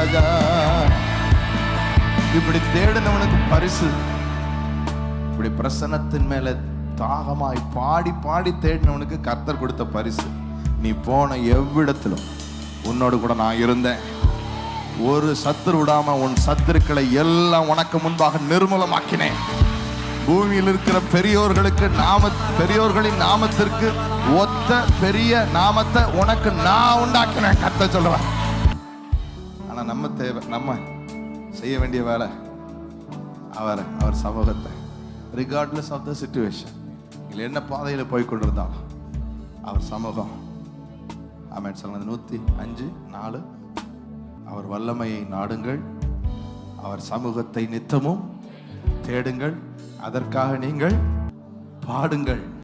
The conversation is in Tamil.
ராஜா. இப்படி தேடினவனுக்கு பரிசு. இப்படி பிரசன்னத்தின் மேல தாகமாய் பாடி பாடி தேடினவனுக்கு கர்த்தர் கொடுத்த பரிசு. நீ போன எவ்விடத்திலும் உன்னோடு கூட நான் இருந்தேன். ஒரு சத்துரு விடாம உன் சத்துருக்களை எல்லாம் உனக்கு முன்பாக நிர்மூலமாக்கினேன். பூமியில் இருக்கிற பெரியோர்களின் நாமத்திற்கு ஒத்த பெரிய நாமத்தை உனக்கு நான் உண்டாக்கினேன். கர்த்தர் சொல்றேன். ஆனா நம்ம செய்ய வேண்டிய வேலை அவர் சமூகத்தை ரிகார்ட்லெஸ் ஆஃப் த சிச்சுவேஷன், இல்லை என்ன பாதையில் போய் கொண்டிருந்தாலும் அவர் சமூகம். ஆமென் சொல்லுங்க. 105:4 அவர் வல்லமையை நாடுங்கள், அவர் சமூகத்தை நித்தமும் தேடுங்கள், அதற்காக நீங்கள் பாடுங்கள்.